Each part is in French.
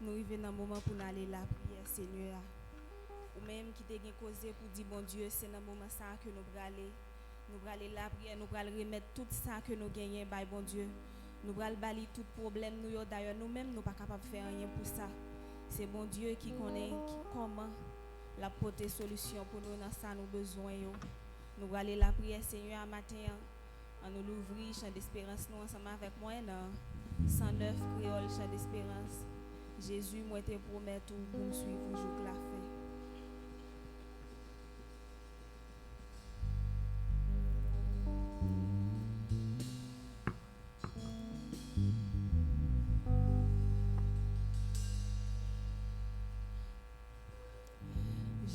nous arrivons dans le moment pour nous aller la prière, Seigneur. Ou même qui t'a causé pour dire, bon Dieu, c'est dans le moment ça que nous allons aller. Nous allons aller la prière, nous allons remettre tout ça que nous gagnons, bon Dieu. Nous allons balayer tout problème. D'ailleurs, nous-mêmes, nous ne sommes pas capables de faire rien pour ça. C'est bon Dieu qui connaît comment la porter solution pour nous dans ça, nous besoin. Nous allons aller la prière, Seigneur, à matin. On nous l'ouvrir, chant d'espérance, nous ensemble avec moi dans 109 créole, chant d'espérance. Jésus, moi, te promets tout pour me suivre jusqu'à la fin.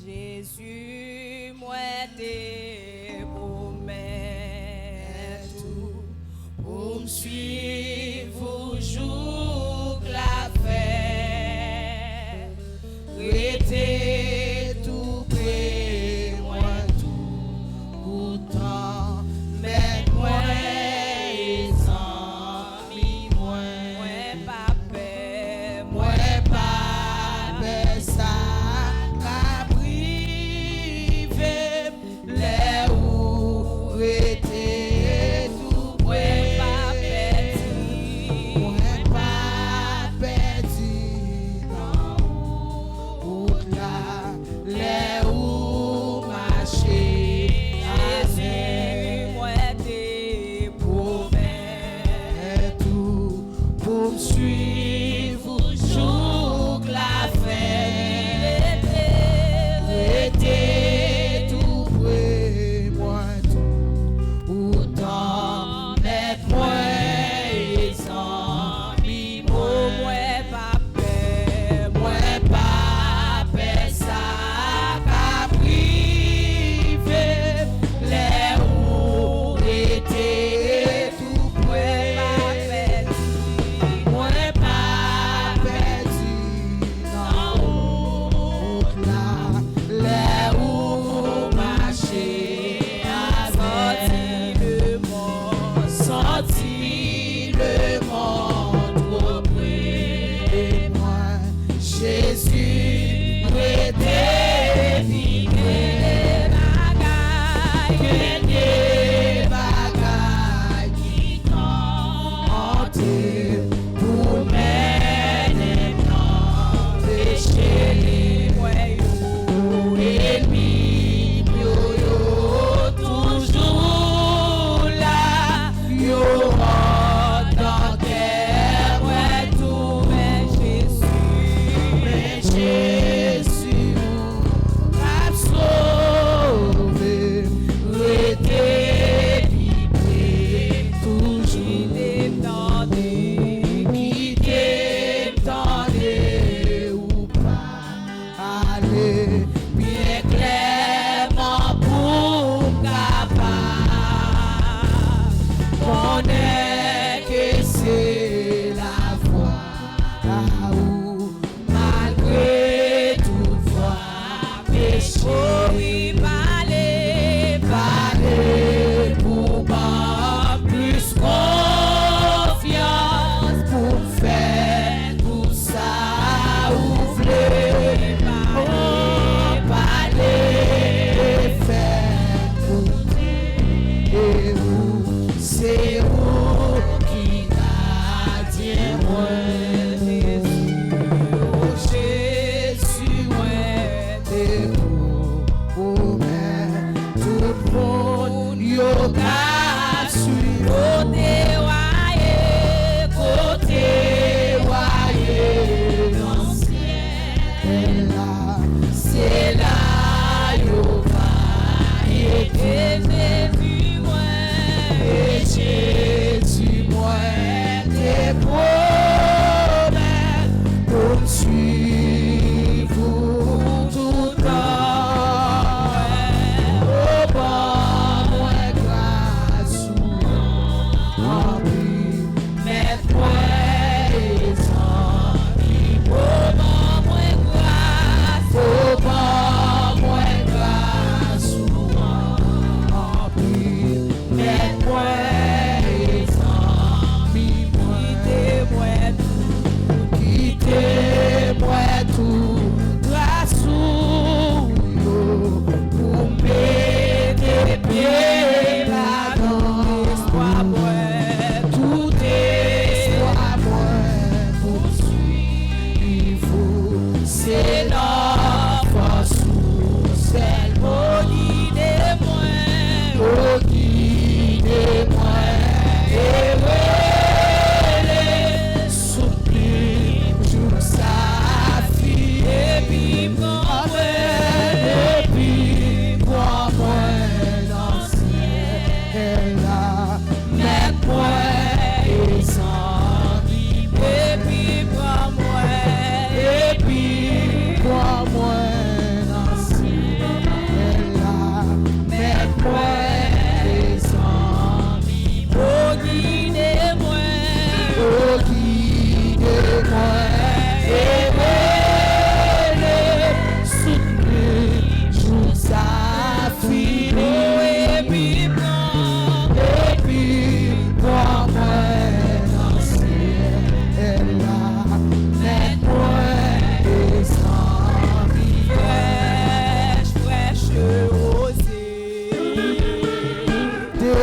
Jésus, moi, te promets tout pour me suivre jusqu'à la fin. Restez tout près, moi tout pourtant, mais moi et amis, moi pas peur, moi pas peur ça.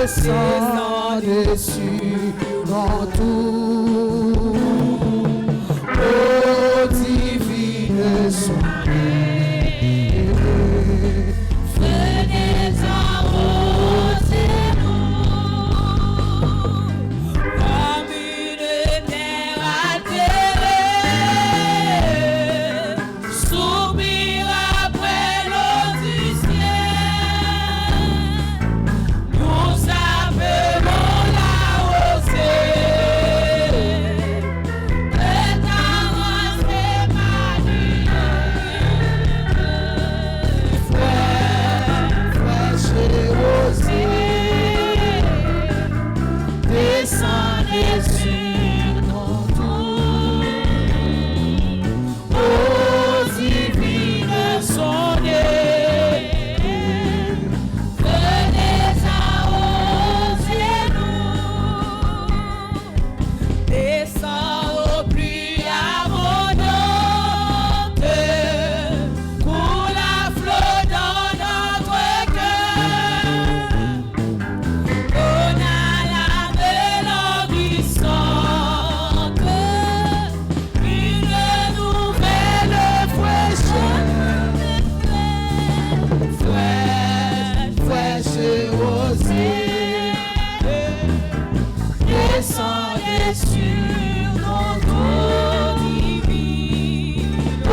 Descends dessus dans tout, ô divine soirée, venez arroser-nous comme une terre altérée, soupir après l'eau du ciel, nous appelons la rosée, et ta rose est fraîche et rosée, descends dessus dans tout, ô divine soirée, venez arroser-nous, descends aux pluies abondantes, coule à flot dans notre cœur, donne à la mélodie sante une nouvelle fraîcheur. fraîche et rosée, descends dessus dans tout, ô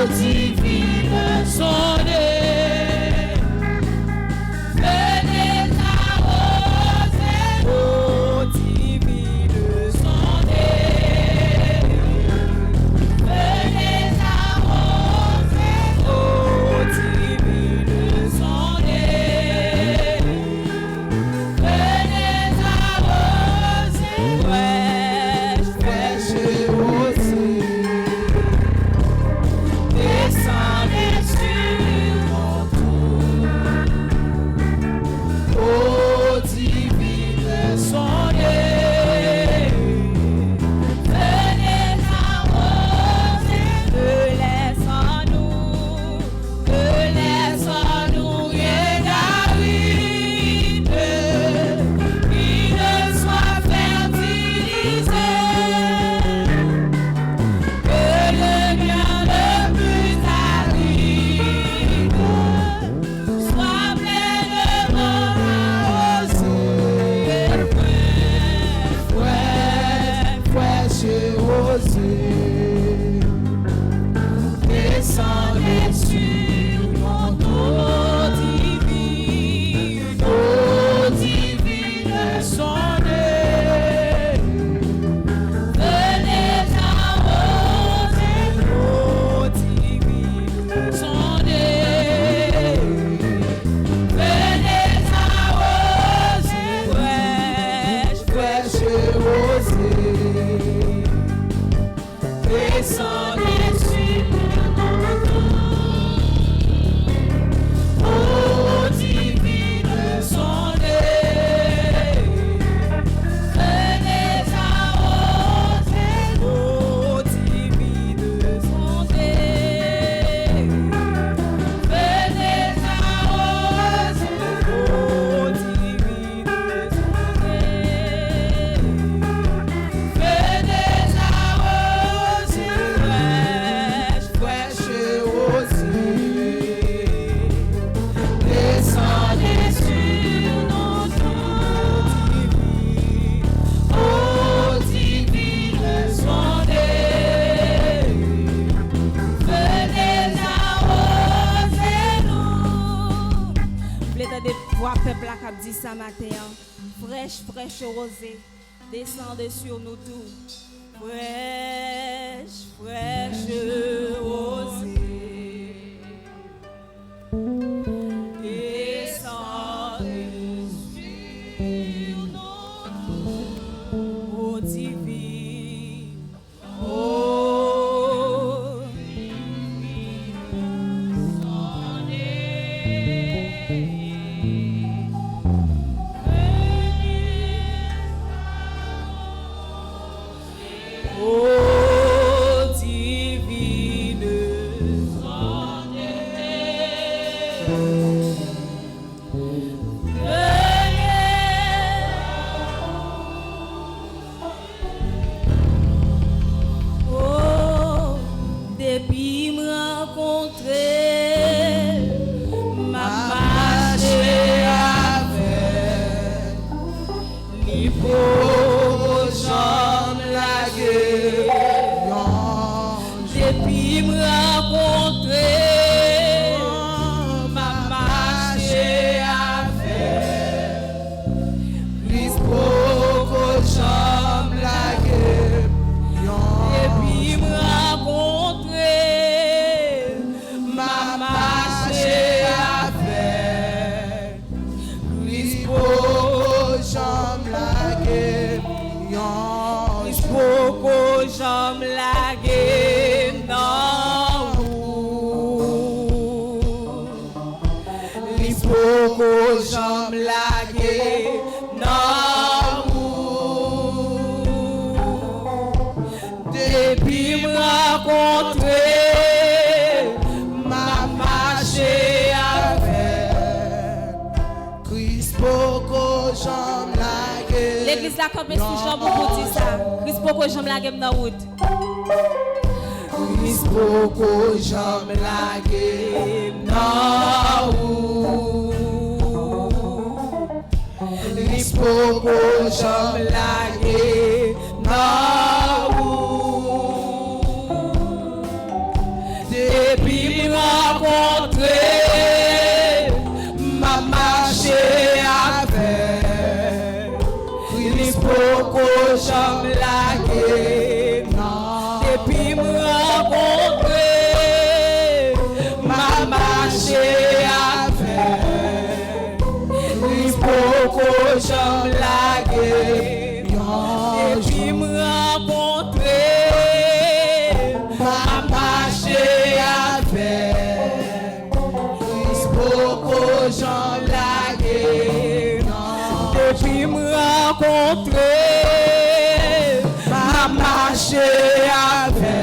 divine soirée, Venez arroser, ô divine soirée, venez arroser, ô divine soirée, venez arroser, fraîche et rosée, descends dessus dans tout, ô divine soirée, venez arroser, ne laissons-nous rien d'aride, qui ne soit fertilisé, que le bien le plus aride soit pleinement arrosé, fraîche et rosée, descends dessus dans tout, ô divine soirée, venez arroser, ô divine soirée, venez arroser, fraîche et rosée, descends dessus dans tout, ô divine soirée, venez arroser, ô divine venez arroser, ô divine venez arroser, fraîche et rosée, descends dessus dans tout, ô divine soirée, venez arroser-nous. Vle tande voix peuple la k'ap di sa matin, hein. Fraîche, fraîche rosée, descende sur nous tous. Fraîche, fraîche rosée, descende sur nous tous. Ô divine, ô jamais lagué. Depuis me rencontrer, m'a marché avec. Plus beaucoup jamais lagué. Depuis me rencontrer, m'a marché avec. Plus beaucoup jamais lagué. Plus beaucoup jamais lagué. Pouco jam lage nan depuis me rencontrer m'a marché avec Christ pouco jam lage. L'église là comme si Jean beaucoup dit ça. Christ pouco jam lage nan route. Christ pouco jam lage nan route. Pouco jamais lagué non depuis me rencontrer m'a marché avec Christ pouco jamais lagué non depuis me rencontrer m'a marché avec Christ pouco jamais lagué, et puis me rencontrer, m'a marché avec. Christ beaucoup jamais lagué, et puis me rencontrer, m'a marché avec.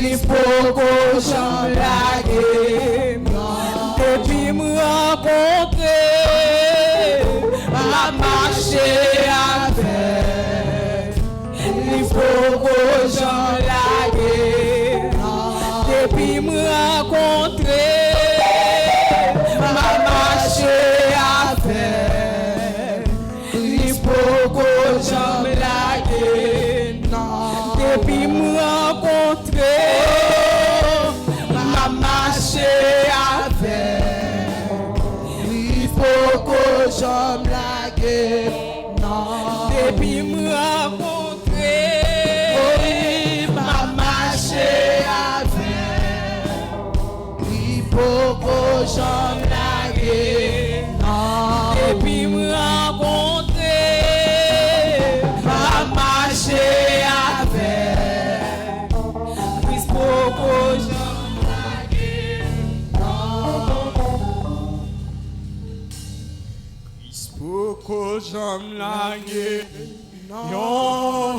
Christ beaucoup jamais lagué, et puis me rencontrer. M'a marché avec, il faut que j'en lague, depuis me rencontrer, m'a marché avec, il faut que j'en lague, depuis me rencontrer, m'a marché avec, il faut que j'en depuis me rencontrer, m'a marché avec. Il faut que j'en lague. Depuis me rencontrer, m'a marché avec. Il faut que j'en lague. Pouco jam lage yon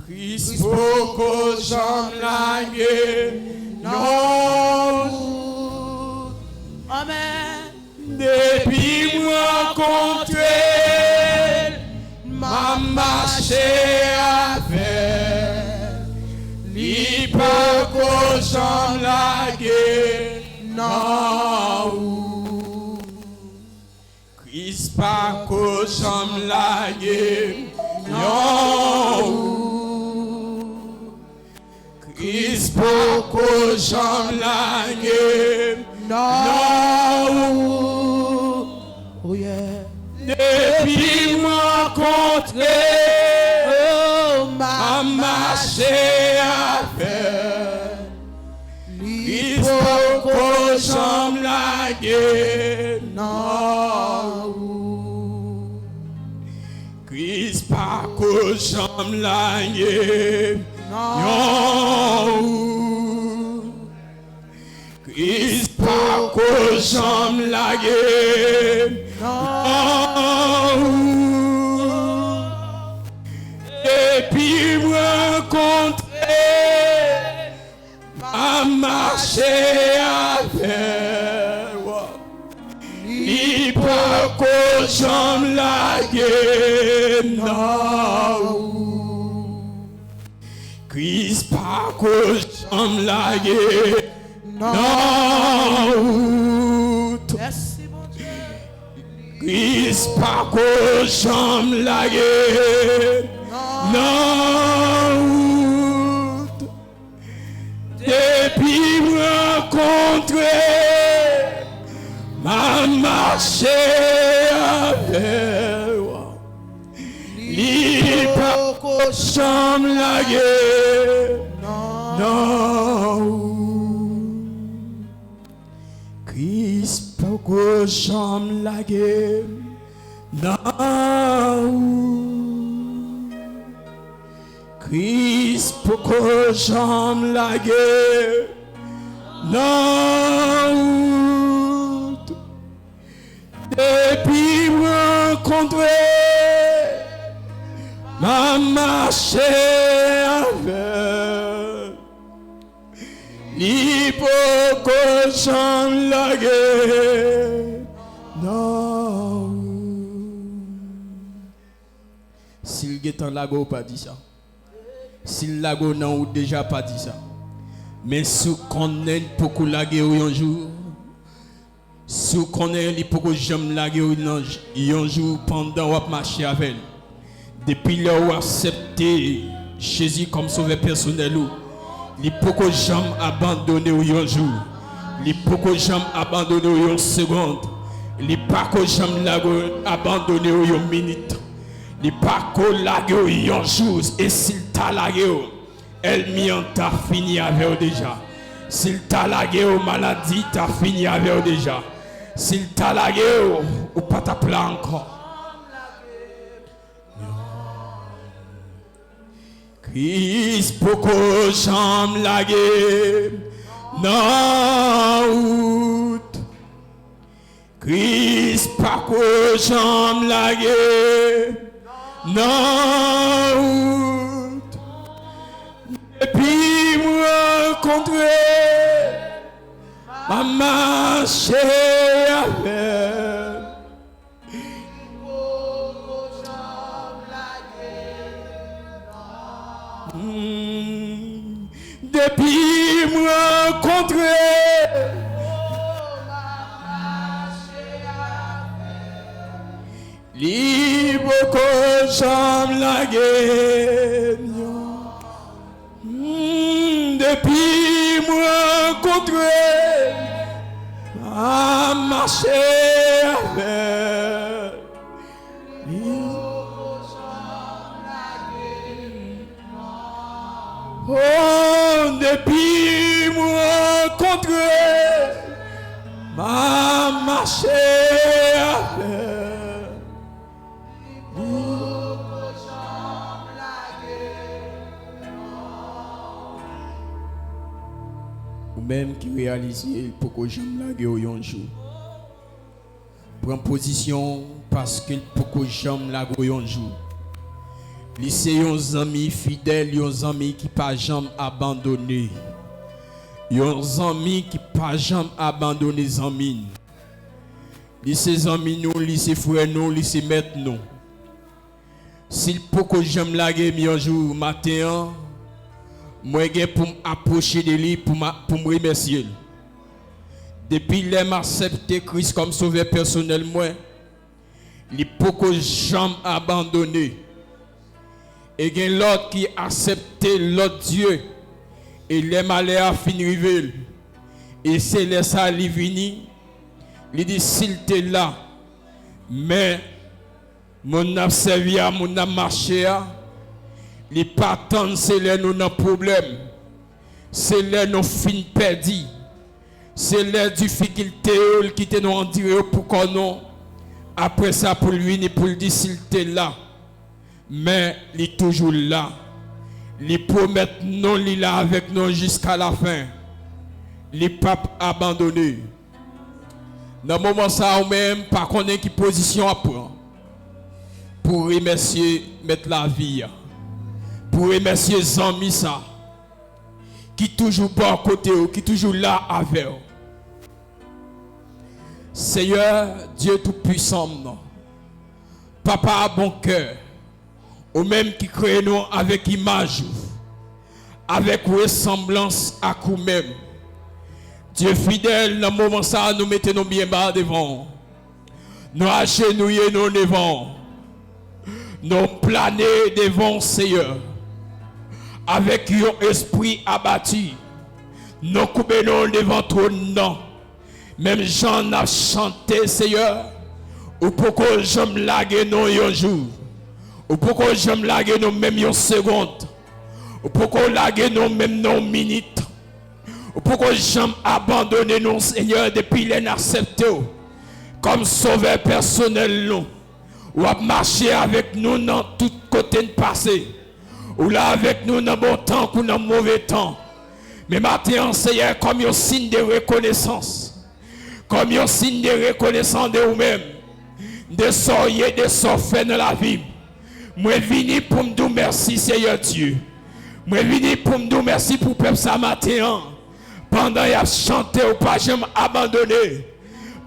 Christ pouco jam lage yon Amen. Depuis me rencontrer m'a marché avec li pouco jam lage non Christ pouco jam lage yon Christ pouco jam lage non oh yeah depuis me rencontrer m'a marché avec Christ pouco jam lage non Christ pouco jam lage non Christ pouco jam lage non depuis me rencontrer m'a marché avec li pouco jam lage non Christ pouco jam lage non Christ pas qu'au jambe lagué. Non. Depuis rencontrer ma marché avec moi. Li pas qu'au jambe lagué. Non. Christ pas qu'au jambe lagué. Non. Christ pour que j'aime la guerre. Non. Depuis me rencontrer, ma marché avec. Ni pour que j'aime la guerre. Non. S'il est en lago, pas dit ça. S'il lago n'a déjà pas dit ça. Mais si on est pour que laguer un jour, si on est pour que j'aime laguer un jour pendant qu'on marche avec elle. Depuis là où accepté Jésus comme sauveur personnel, il pour que j'aime abandonner un jour, il pour que j'aime abandonner une seconde, il pas que j'aime abandonner une minute. Il pas que laguer un jour et s'il t'a lagué, elle m'y t'a fini avec déjà. S'il t'a lagué aux maladies, t'as fini avec déjà. S'il t'a lagué ou pas ta plan encore. Christ pour que j'aime laguer. Non. Christ pas que j'aime laguer. Non. Depuis me rencontrer, ma marché avec. Depuis me rencontrer, libre que j'aime la guerre. Depuis me rencontrer, à marcher avec. Oh, depuis me rencontrer, à marcher avec. Ou même qui réalise pour que j'aime la guerre un jour. Prends position parce que pour que j'aime la guerre un jour. C'est un ami fidèle, un ami qui pas jamais abandonné. Un ami qui pas jamais abandonné les amis. C'est amis nous, c'est frères nous, c'est maîtres nous. S'il pour que j'aime la guerre un jour matin, moi j'ai pour m'approcher de lui pour me remercier. Depuis qu'il m'a accepté Christ comme sauveur personnel moi, il pour que j'aime abandonné. Et il y a l'autre qui a accepté l'autre Dieu. Et les malheurs a fini river. Et c'est là ça il vini. Il dit s'il t'est là, mais mon a servi à mon a marché à. Les patents, c'est là nous avons problème. C'est là nous fin perdu. C'est là difficulté qui te nous en dire pour qu'on non. Après ça pour lui ni pour lui dire s'il t'est là. Mais il est toujours là. Il promet non il est là avec nous jusqu'à la fin. Il n'est pas abandonné. Dans le moment ça ou même pas connaît qui position à prendre. Pour remercier mettre la vie. Pour remercier les amis ça. Qui toujours pas à côté, qui toujours là avec. Seigneur, Dieu Tout-Puissant, Papa à bon cœur, ou même qui crée nous avec image, avec ressemblance à nous-mêmes. Dieu fidèle, dans le moment ça, nous mettons bien bas devant. nous agenouiller nous devant, nous planer devant Seigneur, avec un esprit abattu, nous coupons devant ton nom. Même Jean a chanté, Seigneur, ou pourquoi j'aime laguer nous un jour, ou pourquoi j'aime laguer nous même une seconde, ou pourquoi laguer nous même une minute, ou pourquoi j'aime abandonner nous, Seigneur, depuis l'inaccepté, comme sauveur personnel, nous, ou à marcher avec nous dans tout côté de passé, ou là avec nous dans bon temps ou dans mauvais temps. Mais maintenant, Seigneur, comme un signe de reconnaissance, comme un signe de reconnaissance de vous-même, de soyez, de fait dans la vie. Moi, venu pour me dire merci, Seigneur Dieu. Moi, venu pour me dire merci pour le peuple ça matin. Pendant qu'il a chanté, ou pas jamais abandonné.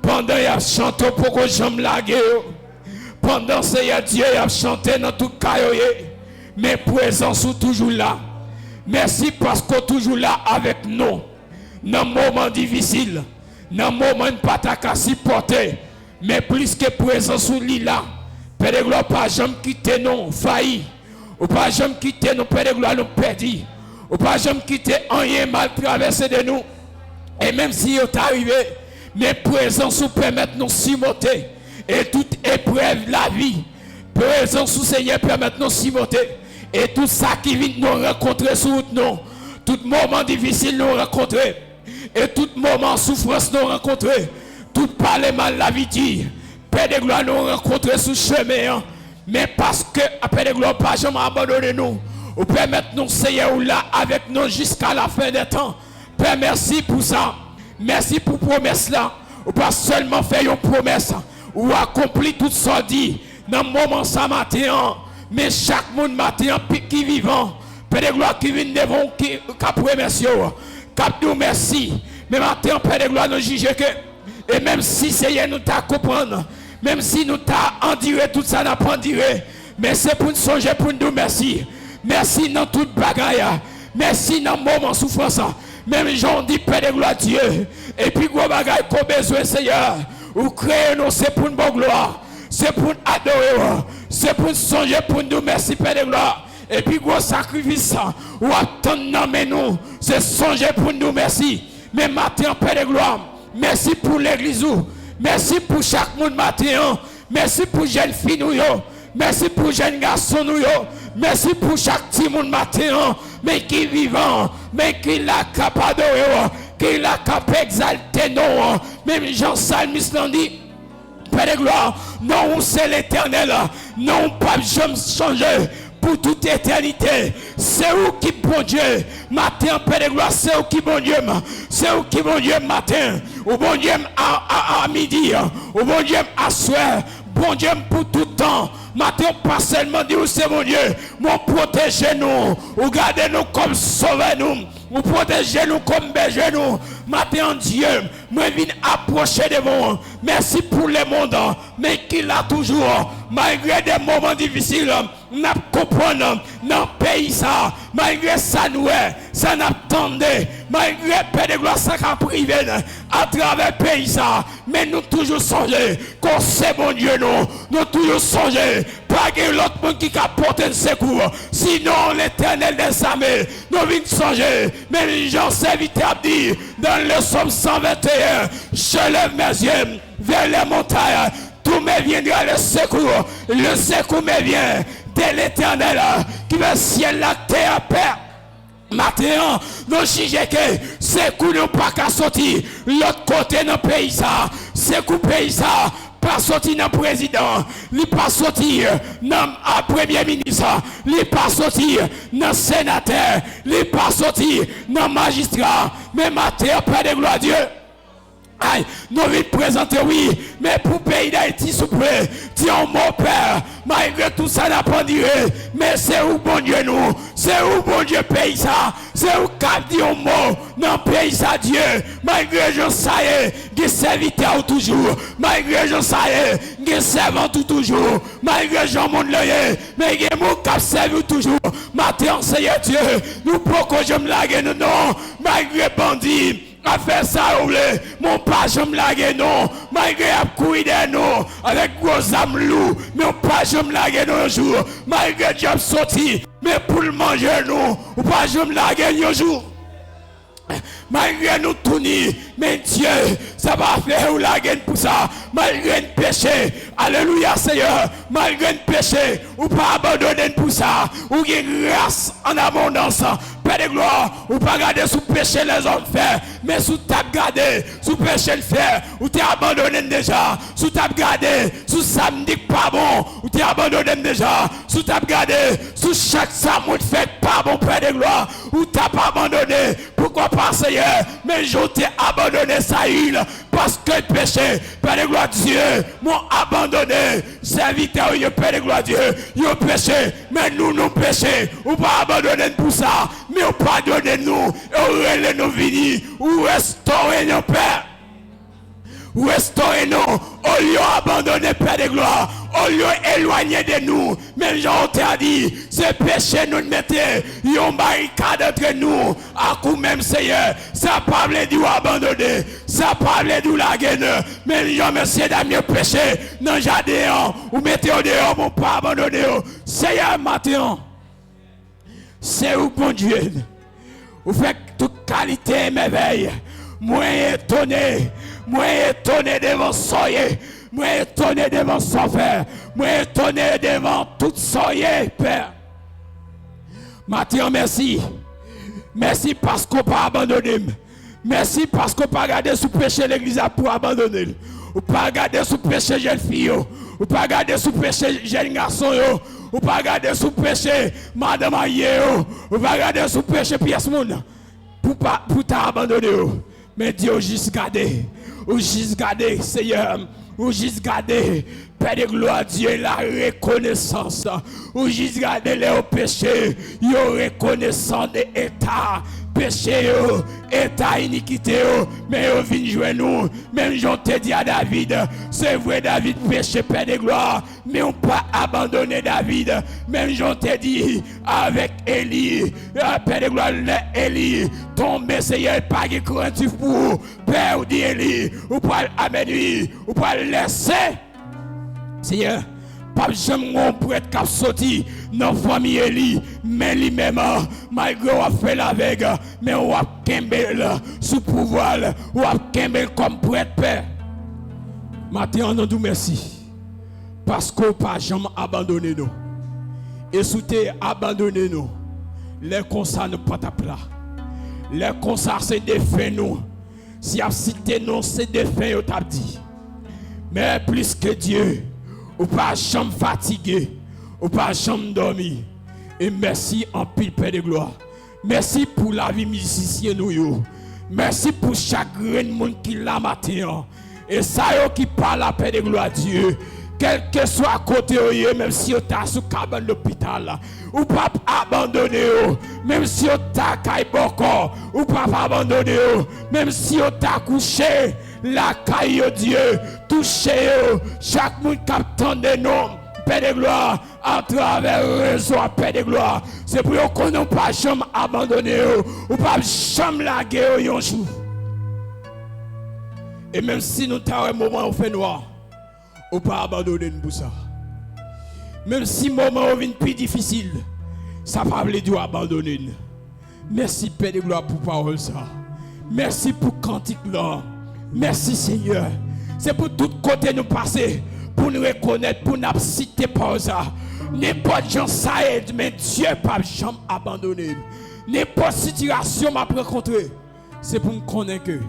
Pendant qu'il a chanté, pourquoi j'aime laguer. Pendant Seigneur Dieu, il a chanté dans tout caillou. Mais présence sont toujours là. Merci parce que toujours là avec nous. Dans moments difficiles. Dans moment pas ta supporter, mais plus que présence ou là, Père de gloire pas jamais quitter nous failli, ou pas jamais quitter nous Père de gloire nous perdu, ou pas jamais quitter rien mal traversé de nous. Et même si vous arrivé, mais présence ou permettre nous surmonter et toute épreuve la vie, présence ou Seigneur permettre nous surmonter et tout ça qui vient nous rencontrer sur nous, tout moment difficile nous rencontrer. Et tout moment souffrance nous rencontrer, tout parler mal la vie dit, Père de gloire nous rencontrer sous chemin, mais parce que Père de gloire pas jamais abandonné nous, ou permettre nous Seigneur là avec nous jusqu'à la fin des temps. Père, merci pour ça, merci pour promesse là, ou pas seulement faire une promesse, ou accomplir tout ça dit dans le moment ça matin, mais chaque monde matin qui vivant, Père de gloire qui vient devant qui promesse. Cap nous merci. Mais maintenant, Père de gloire, nous juge que, et même si Seigneur nous t'a comprendre, même si nous t'a enduré, tout ça n'a pas enduré, mais c'est pour nous songer, pour nous merci. Merci dans toute bagaille. Merci dans le moment de souffrance. Même j'en dis, Père de gloire, Dieu. Et puis, gros bagaille qu'on a besoin, Seigneur. Ou créer nous, c'est pour une bonne gloire. C'est pour nous adorer. C'est pour nous songer, pour nous merci, Père de gloire. Et puis, gros sacrifice, ou attendre mais nous, c'est songer pour nous, merci. Mais matin, Père de gloire, merci pour l'église, merci pour chaque monde matin, merci pour jeunes filles, merci pour jeunes garçons, merci pour chaque petit monde matin, mais qui vivant, mais qui l'a capable de, qui l'a capable d'exalter, non, même Jean Salmis l'a dit. Père de gloire, non, c'est l'éternel, non, pas jamais changer. Pour toute éternité, c'est où qui bon Dieu, matin, Père de gloire, c'est où qui bon Dieu, c'est où qui bon Dieu matin, ou bon Dieu à midi, ou bon Dieu à soir, bon Dieu pour tout temps, matin, pas seulement dire c'est mon Dieu, mon protégez-nous, ou gardez-nous comme sauvez-nous, ou protégez-nous comme bergez-nous, matin, Dieu, moi viens approcher de vous, merci pour le monde, mais qu'il a toujours, malgré des moments difficiles, n'a comprendre dans le pays ça, malgré ça nous ça n'attendait, malgré Père de gloire ça qu'a privé à travers le pays ça, mais nous toujours songer qu'on sait bon Dieu nous toujours songer pas que l'autre monde qui a porté un secours, sinon l'éternel des armées nous vient songer, mais Jean serviteur dit dans le psaume 121, je lève mes yeux vers les montagnes, tout me viendra le secours me vient de l'éternel qui va ciel la terre père. Maintenant, nous jugeons que c'est coup nous pas qu'à sortir l'autre côté dans le pays ça, c'est coup pays ça pas sortir dans le président, il pas sortir dans le premier ministre, il pas sortir dans le sénateur, il pas sortir dans le magistrat, mais maintenant, Père de gloire Dieu. Aïe, nous venons présenter, oui, mais pour le pays d'Haïti, s'il vous plaît, dis mon Père, malgré tout ça n'a pas duré, mais c'est où bon Dieu nous, c'est où bon Dieu pays ça, c'est où cap dit un mot, dans le pays ça Dieu, malgré je sais, qui serviteur toujours, malgré je sais, qui servant toujours, malgré je monde l'œil, mais qui mon cap servi toujours, matin Seigneur Dieu, nous pourquoi je me lague non, malgré bandit, a fait ça, mon pas jamais lagué non, malgré a courir de nous, avec gros âmes loups, mais on pas jamais lagué non un jour, malgré job sorti, mais pour le manger nous, ou pas jamais lagué un jour. Malgré nous tourner, mais Dieu, ça va faire ou la gaine pour ça. Malgré le péché, alléluia Seigneur, malgré le péché, ou pas abandonner pour ça, ou gagne grâce en abondance. Père de gloire, ou pas garder sous péché les hommes faire, mais sous table garder, sous péché le faire, ou t'es abandonné déjà, sous table garder, sous samedi pas bon, ou t'es abandonné déjà, sous table garder, sous chaque samedi fait pas bon Père de gloire, ou t'as pas abandonné, pourquoi pas Seigneur, mais je t'ai abandonné sa île, parce que le péché, Père de gloire Dieu, m'ont abandonné, serviteur, Père de gloire Dieu, ils ont péché, mais nous péché, ou pas abandonné pour ça, mais on pardonne nous, et on nous venir, ou restaurer nos pères. Restaurez-nous, au lieu d'abandonner Père de gloire, au lieu d'éloigner de nous, même Jean t'a dit, ce péché nous mettez, il y a une barricade entre nous, à coup même Seigneur, ça parle de abandonner, ça parle de la gaine, même Jean merci d'amis péché, non jardin, ou mettez au dehors, mon pas abandonner, Seigneur matin, c'est où bon Dieu, vous faites toute qualité et merveille, moi étonné devant soyez, moi étonné devant son frère, moi étonné devant tout soyez, Père. Mathieu, merci. Merci parce qu'on pas abandonné. Merci parce qu'on pas gardé sous péché l'église pour abandonner. Ou pas gardé sous péché jeune fille, ou pas gardé sous péché jeune garçon, ou pas gardé sous péché madame aïe, ou pas gardé sous péché pièce monde. Pour t'abandonner. Mais Dieu juste gardé. Ou juste gardé, Seigneur. Ou juste gardé. Père de gloire, Dieu, la reconnaissance. Ou juste gardé les péchés. Yo reconnaissance de l'état. Péché, état iniquité, mais vous venez jouer nous. Même j'en te dit à David, c'est vrai David péché Père de gloire, mais on pas abandonné David. Même j'en te dit avec Élie, Père de gloire, Élie, tombé Seigneur, pas de craintif pour Père ou dit Élie, ou pas amener, ou pas laisser. Seigneur, pas jamais on pourrait être sorti dans la famille Eli, mais lui-même, malgré on a fait la veille, mais on a kembel sous pouvoir, on a kembel comme prêtre père. Maintenant, on nous merci, parce qu'on n'a pas jamais abandonné nous. Et sous t'es abandonné nous, les constats ne pas ta plat. Les constats c'est des faits nous. Si a cité nous, c'est des faits, on t'a dit. Mais plus que Dieu, ou pas jamais fatigué, ou pas jamais dormi. Et merci en pile Père de gloire. Merci pour la vie musicien nous. Merci pour chaque grain de monde qui l'a matin. Et ça qui parle à Père de gloire Dieu. Quel que soit à côté même si vous êtes sous cabane d'hôpital, ou pas abandonner, même si vous êtes à Kaiboko, ou pas abandonner, même si vous êtes couché, la caille Dieu, touchez chaque monde qui attend de nous, Père de gloire, à travers le réseau, Père de gloire. C'est pour qu'on n'a pas jamais abandonné, ou pas jamais laguer un jour. Et même si nous avons un moment où fait noir, ou pas abandonner pour ça. Même si le moment est plus difficile, ça ne va pas dire abandonner. Merci Père de gloire pour parole ça. Merci pour cantique là. Merci Seigneur. C'est pour tout côté nous passer, pour nous reconnaître, pour nous citer par ça. N'importe gens ça aide, mais Dieu pas jamais abandonné. N'importe situation m'a rencontré, c'est pour me connaître que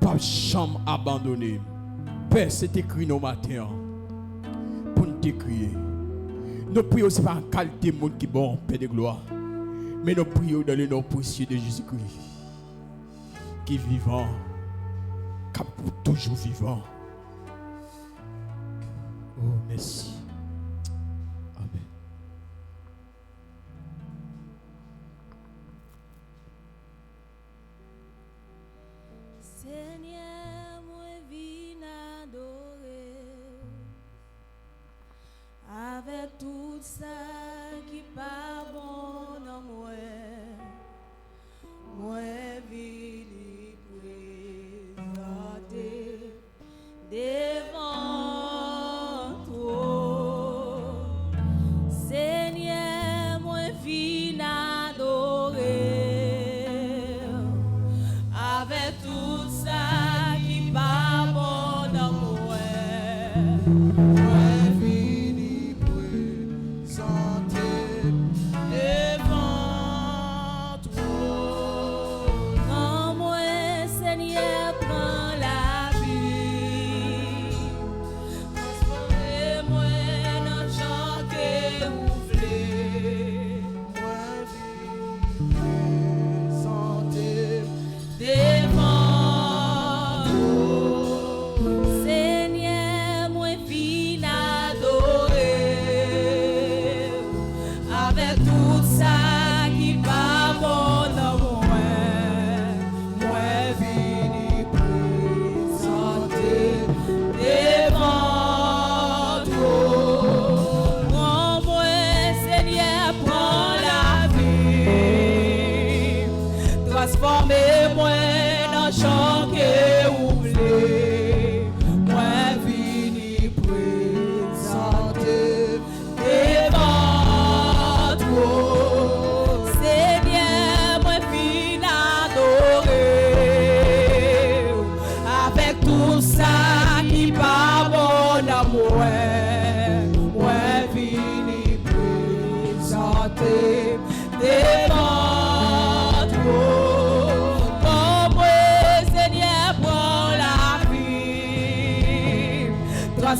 pas jamais abandonné. Père, c'est écrit nos matins pour nous décrire. Nous prions, ce n'est pas en qualité de monde qui est bon, Père de gloire, mais nous prions dans le nom précieux de Jésus-Christ, qui est vivant, qui est toujours vivant. Oh, merci. Amen. Seigneur, moi viens adorer avec tout ça qui pas bon dans moi. Moi viens prier.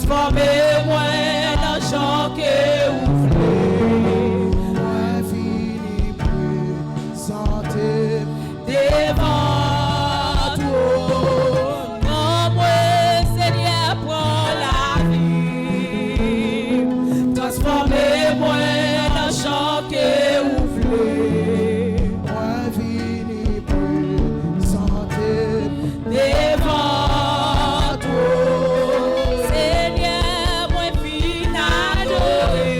transformez-moi dans Jean que vous voulez. Moi fini présenter devant toi. Non, moi, Seigneur, prends la vie. Transformez-moi dans Jean que vous voulez. Moi fini présenter devant toi. Seigneur, moi fini adorer.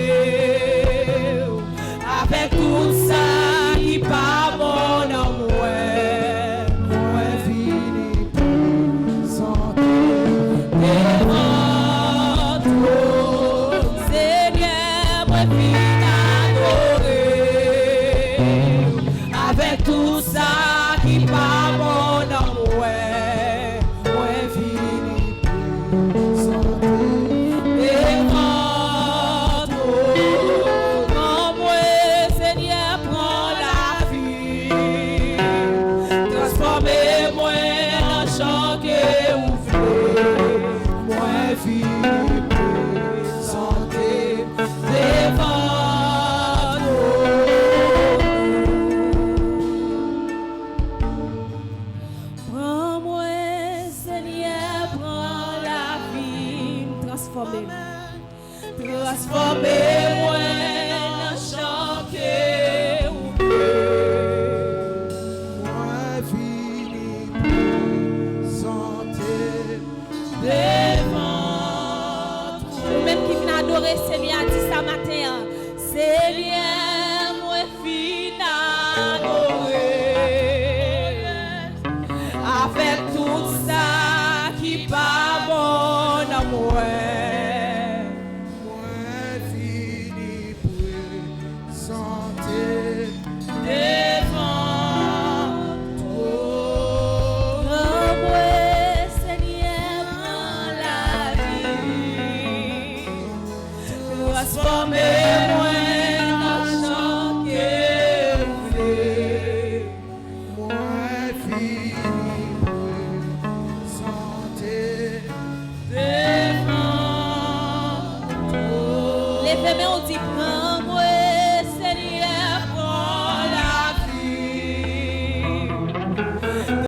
Avec tout ça qui pas mon amour. Moi fini présenter devant toi. Seigneur, moi fini adorer. Avec tout ça qui pas mon amour. Moi fini présenter devant toi. Non, moi, Seigneur, prends la vie. Transformez-moi dans Jean que vous voulez. Moi fini présenter devant toi. Prends-moi, Seigneur, prends la vie. Transformez-moi. Transformez-moi dans Jean que vous voulez. Moi fini présenter devant toi. Même qui vient adorer Seigneur, dit ça matin. Seigneur, moi fini adorer. Avec tout ça qui pas mon amour. Moi fini présenter devant toi. Oh, moi, Seigneur, prends la vie. Transformez-moi dans Jean que vous voulez. Moi fini présenter devant toi. Levez-moi, on dit prends